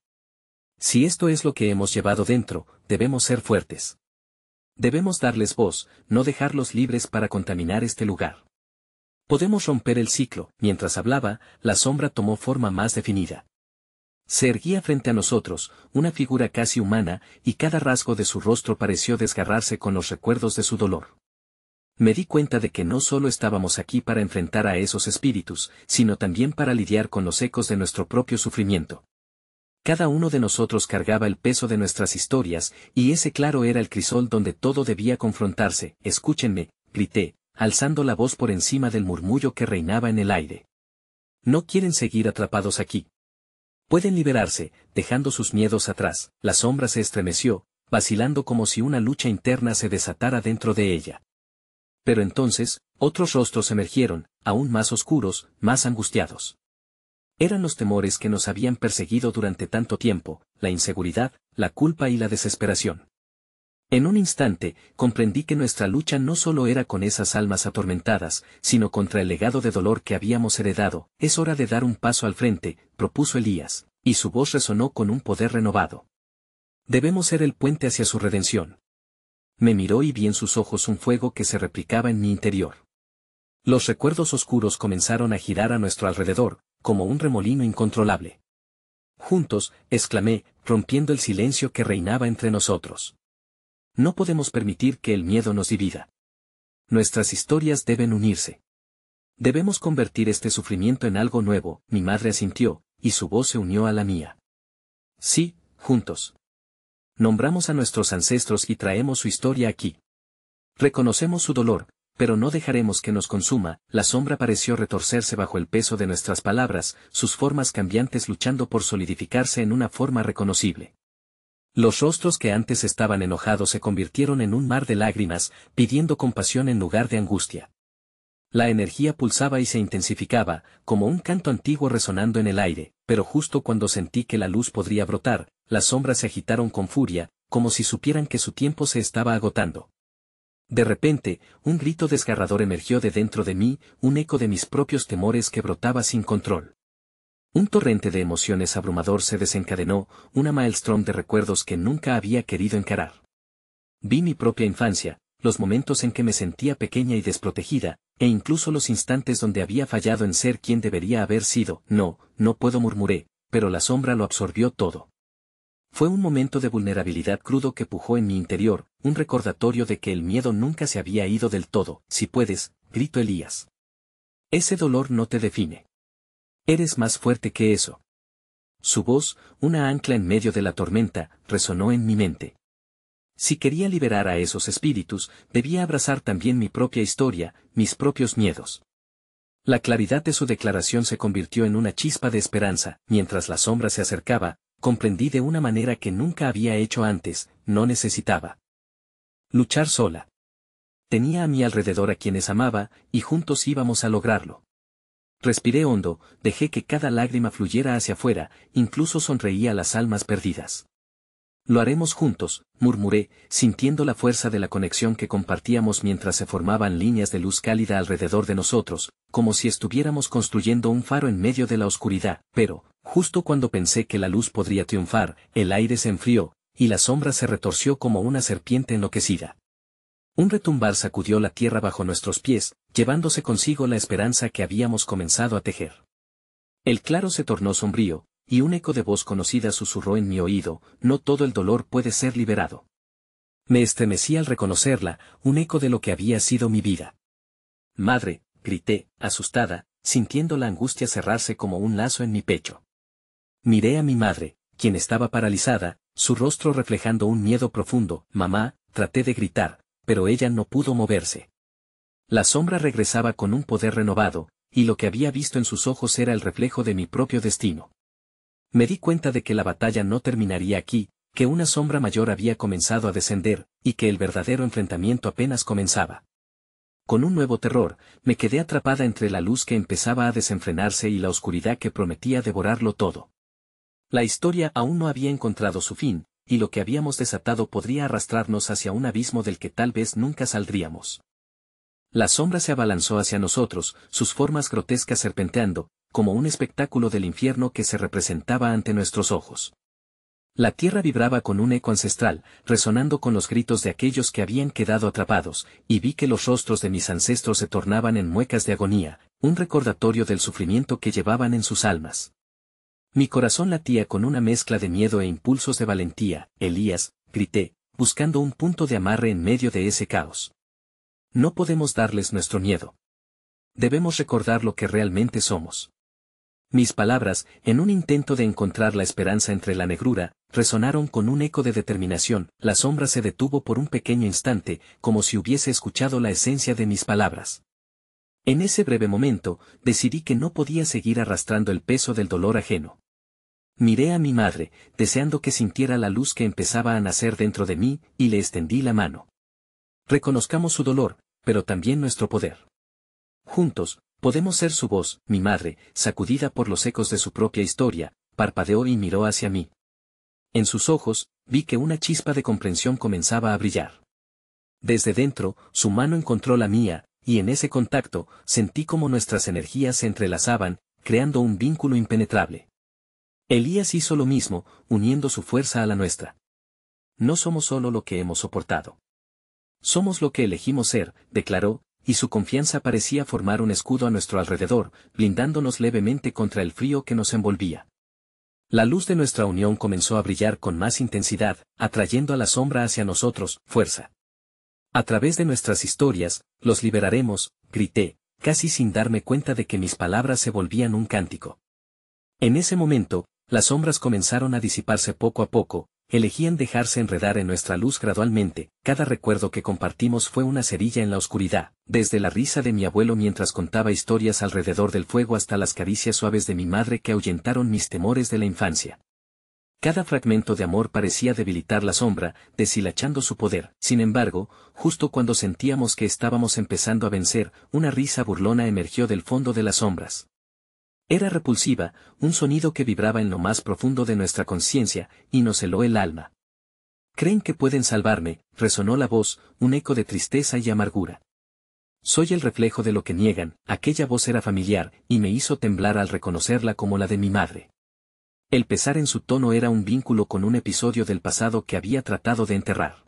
Si esto es lo que hemos llevado dentro, debemos ser fuertes. Debemos darles voz, no dejarlos libres para contaminar este lugar. Podemos romper el ciclo. Mientras hablaba, la sombra tomó forma más definida. Se erguía frente a nosotros, una figura casi humana, y cada rasgo de su rostro pareció desgarrarse con los recuerdos de su dolor. Me di cuenta de que no solo estábamos aquí para enfrentar a esos espíritus, sino también para lidiar con los ecos de nuestro propio sufrimiento. Cada uno de nosotros cargaba el peso de nuestras historias, y ese claro era el crisol donde todo debía confrontarse. Escúchenme, grité, alzando la voz por encima del murmullo que reinaba en el aire. No quieren seguir atrapados aquí. Pueden liberarse, dejando sus miedos atrás. La sombra se estremeció, vacilando como si una lucha interna se desatara dentro de ella. Pero entonces, otros rostros emergieron, aún más oscuros, más angustiados. Eran los temores que nos habían perseguido durante tanto tiempo: la inseguridad, la culpa y la desesperación. En un instante, comprendí que nuestra lucha no solo era con esas almas atormentadas, sino contra el legado de dolor que habíamos heredado. Es hora de dar un paso al frente, propuso Elías, y su voz resonó con un poder renovado. Debemos ser el puente hacia su redención. Me miró y vi en sus ojos un fuego que se replicaba en mi interior. Los recuerdos oscuros comenzaron a girar a nuestro alrededor, como un remolino incontrolable. Juntos, exclamé, rompiendo el silencio que reinaba entre nosotros. No podemos permitir que el miedo nos divida. Nuestras historias deben unirse. Debemos convertir este sufrimiento en algo nuevo. Mi madre asintió, y su voz se unió a la mía. Sí, juntos. Nombramos a nuestros ancestros y traemos su historia aquí. Reconocemos su dolor, pero no dejaremos que nos consuma. La sombra pareció retorcerse bajo el peso de nuestras palabras, sus formas cambiantes luchando por solidificarse en una forma reconocible. Los rostros que antes estaban enojados se convirtieron en un mar de lágrimas, pidiendo compasión en lugar de angustia. La energía pulsaba y se intensificaba, como un canto antiguo resonando en el aire, pero justo cuando sentí que la luz podría brotar, las sombras se agitaron con furia, como si supieran que su tiempo se estaba agotando. De repente, un grito desgarrador emergió de dentro de mí, un eco de mis propios temores que brotaba sin control. Un torrente de emociones abrumador se desencadenó, una maelstrom de recuerdos que nunca había querido encarar. Vi mi propia infancia, los momentos en que me sentía pequeña y desprotegida, e incluso los instantes donde había fallado en ser quien debería haber sido. No puedo, murmuré, pero la sombra lo absorbió todo. Fue un momento de vulnerabilidad crudo que pujó en mi interior, un recordatorio de que el miedo nunca se había ido del todo. Si puedes, gritó Elías. Ese dolor no te define. Eres más fuerte que eso. Su voz, una ancla en medio de la tormenta, resonó en mi mente. Si quería liberar a esos espíritus, debía abrazar también mi propia historia, mis propios miedos. La claridad de su declaración se convirtió en una chispa de esperanza. Mientras la sombra se acercaba, comprendí de una manera que nunca había hecho antes. No necesitaba luchar sola. Tenía a mi alrededor a quienes amaba, y juntos íbamos a lograrlo. Respiré hondo, dejé que cada lágrima fluyera hacia afuera, incluso sonreí a las almas perdidas. Lo haremos juntos, murmuré, sintiendo la fuerza de la conexión que compartíamos mientras se formaban líneas de luz cálida alrededor de nosotros, como si estuviéramos construyendo un faro en medio de la oscuridad. Pero, justo cuando pensé que la luz podría triunfar, el aire se enfrió, y la sombra se retorció como una serpiente enloquecida. Un retumbar sacudió la tierra bajo nuestros pies, llevándose consigo la esperanza que habíamos comenzado a tejer. El claro se tornó sombrío, y un eco de voz conocida susurró en mi oído: no todo el dolor puede ser liberado. Me estremecí al reconocerla, un eco de lo que había sido mi vida. Madre, grité, asustada, sintiendo la angustia cerrarse como un lazo en mi pecho. Miré a mi madre, quien estaba paralizada, su rostro reflejando un miedo profundo. Mamá, traté de gritar, pero ella no pudo moverse. La sombra regresaba con un poder renovado, y lo que había visto en sus ojos era el reflejo de mi propio destino. Me di cuenta de que la batalla no terminaría aquí, que una sombra mayor había comenzado a descender, y que el verdadero enfrentamiento apenas comenzaba. Con un nuevo terror, me quedé atrapada entre la luz que empezaba a desenfrenarse y la oscuridad que prometía devorarlo todo. La historia aún no había encontrado su fin, y lo que habíamos desatado podría arrastrarnos hacia un abismo del que tal vez nunca saldríamos. La sombra se abalanzó hacia nosotros, sus formas grotescas serpenteando, como un espectáculo del infierno que se representaba ante nuestros ojos. La tierra vibraba con un eco ancestral, resonando con los gritos de aquellos que habían quedado atrapados, y vi que los rostros de mis ancestros se tornaban en muecas de agonía, un recordatorio del sufrimiento que llevaban en sus almas. Mi corazón latía con una mezcla de miedo e impulsos de valentía. Elías, grité, buscando un punto de amarre en medio de ese caos. No podemos darles nuestro miedo. Debemos recordar lo que realmente somos. Mis palabras, en un intento de encontrar la esperanza entre la negrura, resonaron con un eco de determinación. La sombra se detuvo por un pequeño instante, como si hubiese escuchado la esencia de mis palabras. En ese breve momento, decidí que no podía seguir arrastrando el peso del dolor ajeno. Miré a mi madre, deseando que sintiera la luz que empezaba a nacer dentro de mí, y le extendí la mano. Reconozcamos su dolor, pero también nuestro poder. Juntos, podemos ser su voz. Mi madre, sacudida por los ecos de su propia historia, parpadeó y miró hacia mí. En sus ojos, vi que una chispa de comprensión comenzaba a brillar. Desde dentro, su mano encontró la mía, y en ese contacto, sentí como nuestras energías se entrelazaban, creando un vínculo impenetrable. Elías hizo lo mismo, uniendo su fuerza a la nuestra. No somos solo lo que hemos soportado. Somos lo que elegimos ser, declaró, y su confianza parecía formar un escudo a nuestro alrededor, blindándonos levemente contra el frío que nos envolvía. La luz de nuestra unión comenzó a brillar con más intensidad, atrayendo a la sombra hacia nosotros, fuerza. A través de nuestras historias, los liberaremos, grité, casi sin darme cuenta de que mis palabras se volvían un cántico. En ese momento, las sombras comenzaron a disiparse poco a poco, elegían dejarse enredar en nuestra luz gradualmente, cada recuerdo que compartimos fue una cerilla en la oscuridad, desde la risa de mi abuelo mientras contaba historias alrededor del fuego hasta las caricias suaves de mi madre que ahuyentaron mis temores de la infancia. Cada fragmento de amor parecía debilitar la sombra, deshilachando su poder. Sin embargo, justo cuando sentíamos que estábamos empezando a vencer, una risa burlona emergió del fondo de las sombras. Era repulsiva, un sonido que vibraba en lo más profundo de nuestra conciencia, y nos heló el alma. «¿Creen que pueden salvarme?», resonó la voz, un eco de tristeza y amargura. «Soy el reflejo de lo que niegan», aquella voz era familiar, y me hizo temblar al reconocerla como la de mi madre. El pesar en su tono era un vínculo con un episodio del pasado que había tratado de enterrar.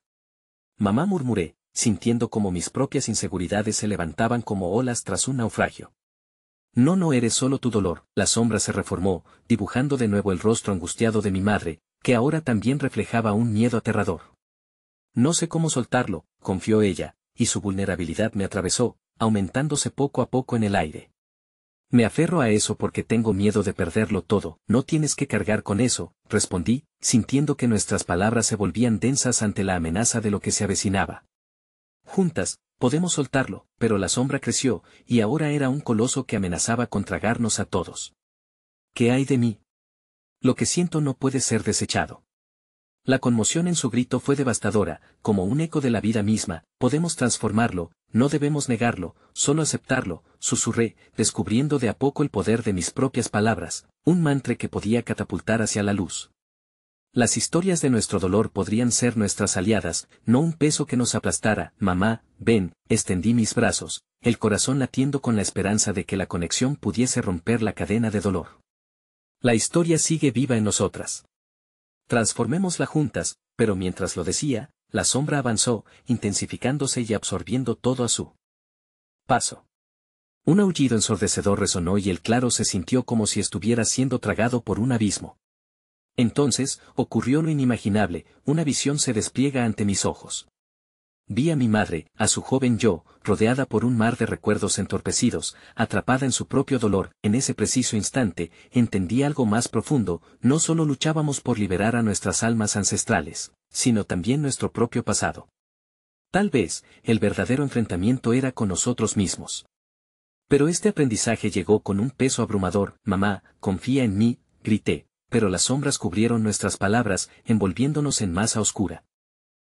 «Mamá», murmuré, sintiendo como mis propias inseguridades se levantaban como olas tras un naufragio. No eres solo tu dolor», la sombra se reformó, dibujando de nuevo el rostro angustiado de mi madre, que ahora también reflejaba un miedo aterrador. «No sé cómo soltarlo», confió ella, y su vulnerabilidad me atravesó, aumentándose poco a poco en el aire. «Me aferro a eso porque tengo miedo de perderlo todo». «No tienes que cargar con eso», respondí, sintiendo que nuestras palabras se volvían densas ante la amenaza de lo que se avecinaba. «Juntas, podemos soltarlo», pero la sombra creció, y ahora era un coloso que amenazaba con tragarnos a todos. «¿Qué hay de mí? Lo que siento no puede ser desechado». La conmoción en su grito fue devastadora, como un eco de la vida misma. «Podemos transformarlo, no debemos negarlo, solo aceptarlo», susurré, descubriendo de a poco el poder de mis propias palabras, un mantra que podía catapultar hacia la luz. Las historias de nuestro dolor podrían ser nuestras aliadas, no un peso que nos aplastara. «Mamá, ven», extendí mis brazos, el corazón latiendo con la esperanza de que la conexión pudiese romper la cadena de dolor. La historia sigue viva en nosotras. Transformémosla juntas, pero mientras lo decía, la sombra avanzó, intensificándose y absorbiendo todo a su paso. Un aullido ensordecedor resonó y el claro se sintió como si estuviera siendo tragado por un abismo. Entonces, ocurrió lo inimaginable, una visión se despliega ante mis ojos. Vi a mi madre, a su joven yo, rodeada por un mar de recuerdos entorpecidos, atrapada en su propio dolor. En ese preciso instante, entendí algo más profundo: no solo luchábamos por liberar a nuestras almas ancestrales, sino también nuestro propio pasado. Tal vez, el verdadero enfrentamiento era con nosotros mismos. Pero este aprendizaje llegó con un peso abrumador. «Mamá, confía en mí», grité, pero las sombras cubrieron nuestras palabras, envolviéndonos en masa oscura.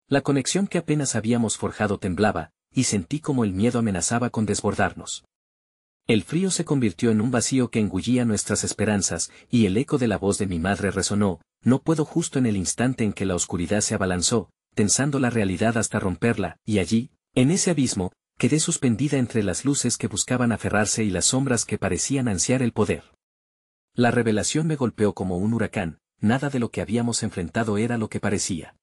La conexión que apenas habíamos forjado temblaba, y sentí como el miedo amenazaba con desbordarnos. El frío se convirtió en un vacío que engullía nuestras esperanzas, y el eco de la voz de mi madre resonó: «No puedo», justo en el instante en que la oscuridad se abalanzó, tensando la realidad hasta romperla, y allí, en ese abismo, quedé suspendida entre las luces que buscaban aferrarse y las sombras que parecían ansiar el poder. La revelación me golpeó como un huracán. Nada de lo que habíamos enfrentado era lo que parecía.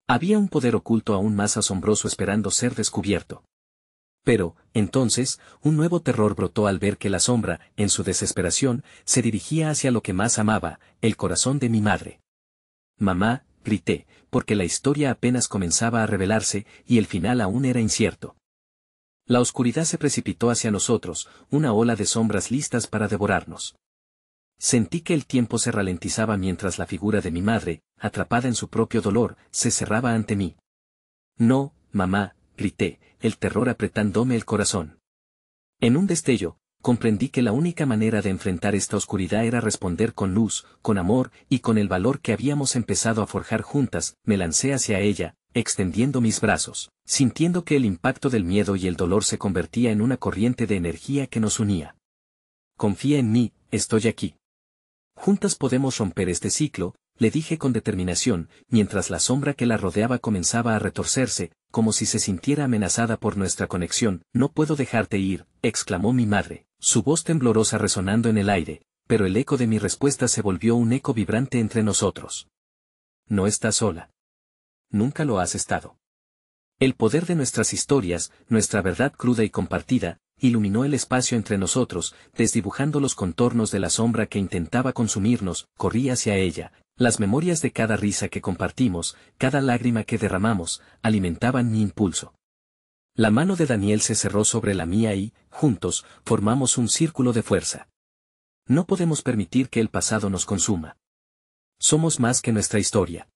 Había un poder oculto aún más asombroso esperando ser descubierto. Pero, entonces, un nuevo terror brotó al ver que la sombra, en su desesperación, se dirigía hacia lo que más amaba, el corazón de mi madre. «Mamá», grité, porque la historia apenas comenzaba a revelarse, y el final aún era incierto. La oscuridad se precipitó hacia nosotros, una ola de sombras listas para devorarnos. Sentí que el tiempo se ralentizaba mientras la figura de mi madre, atrapada en su propio dolor, se cerraba ante mí. «No, mamá», grité, el terror apretándome el corazón. En un destello, comprendí que la única manera de enfrentar esta oscuridad era responder con luz, con amor, y con el valor que habíamos empezado a forjar juntas. Me lancé hacia ella, extendiendo mis brazos, sintiendo que el impacto del miedo y el dolor se convertía en una corriente de energía que nos unía. «Confía en mí, estoy aquí. Juntas podemos romper este ciclo», le dije con determinación, mientras la sombra que la rodeaba comenzaba a retorcerse, como si se sintiera amenazada por nuestra conexión. «No puedo dejarte ir», exclamó mi madre, su voz temblorosa resonando en el aire, pero el eco de mi respuesta se volvió un eco vibrante entre nosotros. «No estás sola. Nunca lo has estado. El poder de nuestras historias, nuestra verdad cruda y compartida, iluminó el espacio entre nosotros, desdibujando los contornos de la sombra que intentaba consumirnos. Corrí hacia ella. Las memorias de cada risa que compartimos, cada lágrima que derramamos, alimentaban mi impulso. La mano de Daniel se cerró sobre la mía y, juntos, formamos un círculo de fuerza. No podemos permitir que el pasado nos consuma. Somos más que nuestra historia.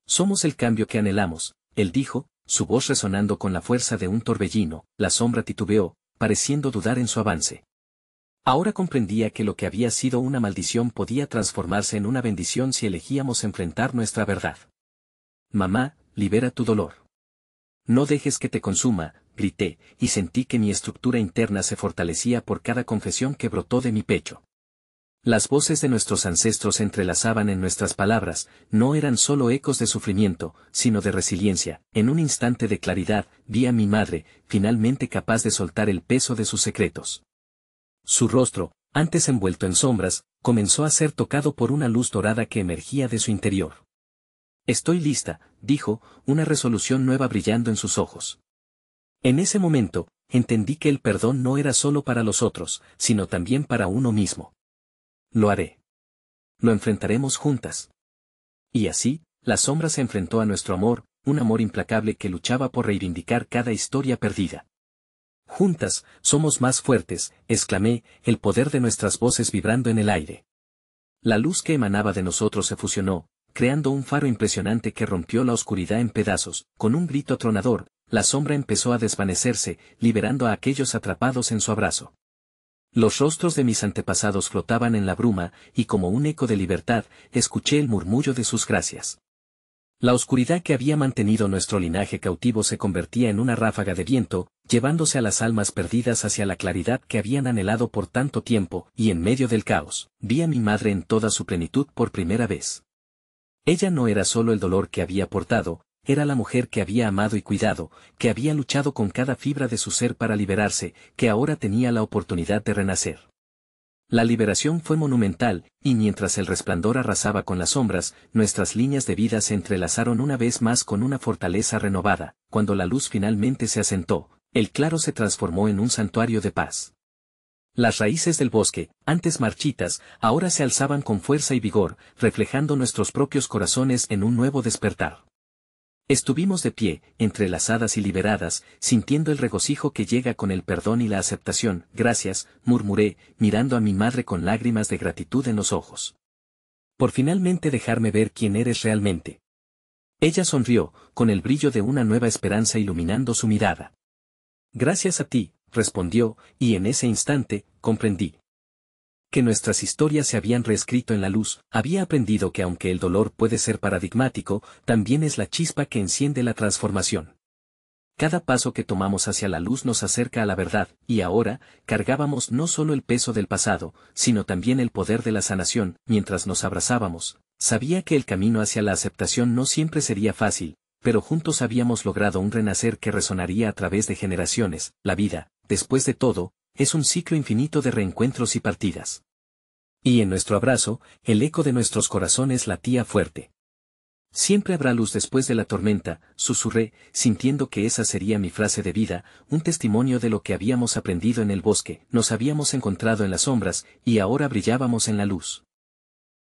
Somos el cambio que anhelamos, él dijo, su voz resonando con la fuerza de un torbellino. La sombra titubeó, pareciendo dudar en su avance. Ahora comprendía que lo que había sido una maldición podía transformarse en una bendición si elegíamos enfrentar nuestra verdad. Mamá, libera tu dolor. No dejes que te consuma, grité, y sentí que mi estructura interna se fortalecía por cada confesión que brotó de mi pecho. Las voces de nuestros ancestros se entrelazaban en nuestras palabras, no eran solo ecos de sufrimiento, sino de resiliencia. En un instante de claridad, vi a mi madre, finalmente capaz de soltar el peso de sus secretos. Su rostro, antes envuelto en sombras, comenzó a ser tocado por una luz dorada que emergía de su interior. Estoy lista, dijo, una resolución nueva brillando en sus ojos. En ese momento, entendí que el perdón no era solo para los otros, sino también para uno mismo. Lo haré. Lo enfrentaremos juntas. Y así, la sombra se enfrentó a nuestro amor, un amor implacable que luchaba por reivindicar cada historia perdida. Juntas, somos más fuertes, exclamé, el poder de nuestras voces vibrando en el aire. La luz que emanaba de nosotros se fusionó, creando un faro impresionante que rompió la oscuridad en pedazos. Con un grito atronador, la sombra empezó a desvanecerse, liberando a aquellos atrapados en su abrazo. Los rostros de mis antepasados flotaban en la bruma, y como un eco de libertad, escuché el murmullo de sus gracias. La oscuridad que había mantenido nuestro linaje cautivo se convertía en una ráfaga de viento, llevándose a las almas perdidas hacia la claridad que habían anhelado por tanto tiempo, y en medio del caos, vi a mi madre en toda su plenitud por primera vez. Ella no era solo el dolor que había portado, era la mujer que había amado y cuidado, que había luchado con cada fibra de su ser para liberarse, que ahora tenía la oportunidad de renacer. La liberación fue monumental, y mientras el resplandor arrasaba con las sombras, nuestras líneas de vida se entrelazaron una vez más con una fortaleza renovada. Cuando la luz finalmente se asentó, el claro se transformó en un santuario de paz. Las raíces del bosque, antes marchitas, ahora se alzaban con fuerza y vigor, reflejando nuestros propios corazones en un nuevo despertar. Estuvimos de pie, entrelazadas y liberadas, sintiendo el regocijo que llega con el perdón y la aceptación. Gracias, murmuré, mirando a mi madre con lágrimas de gratitud en los ojos. Por finalmente dejarme ver quién eres realmente. Ella sonrió, con el brillo de una nueva esperanza iluminando su mirada. Gracias a ti, respondió, y en ese instante, comprendí que nuestras historias se habían reescrito en la luz. Había aprendido que aunque el dolor puede ser paradigmático, también es la chispa que enciende la transformación. Cada paso que tomamos hacia la luz nos acerca a la verdad, y ahora, cargábamos no solo el peso del pasado, sino también el poder de la sanación. Mientras nos abrazábamos, sabía que el camino hacia la aceptación no siempre sería fácil, pero juntos habíamos logrado un renacer que resonaría a través de generaciones. La vida, después de todo, es un ciclo infinito de reencuentros y partidas. Y en nuestro abrazo, el eco de nuestros corazones latía fuerte. Siempre habrá luz después de la tormenta, susurré, sintiendo que esa sería mi frase de vida, un testimonio de lo que habíamos aprendido en el bosque. Nos habíamos encontrado en las sombras, y ahora brillábamos en la luz.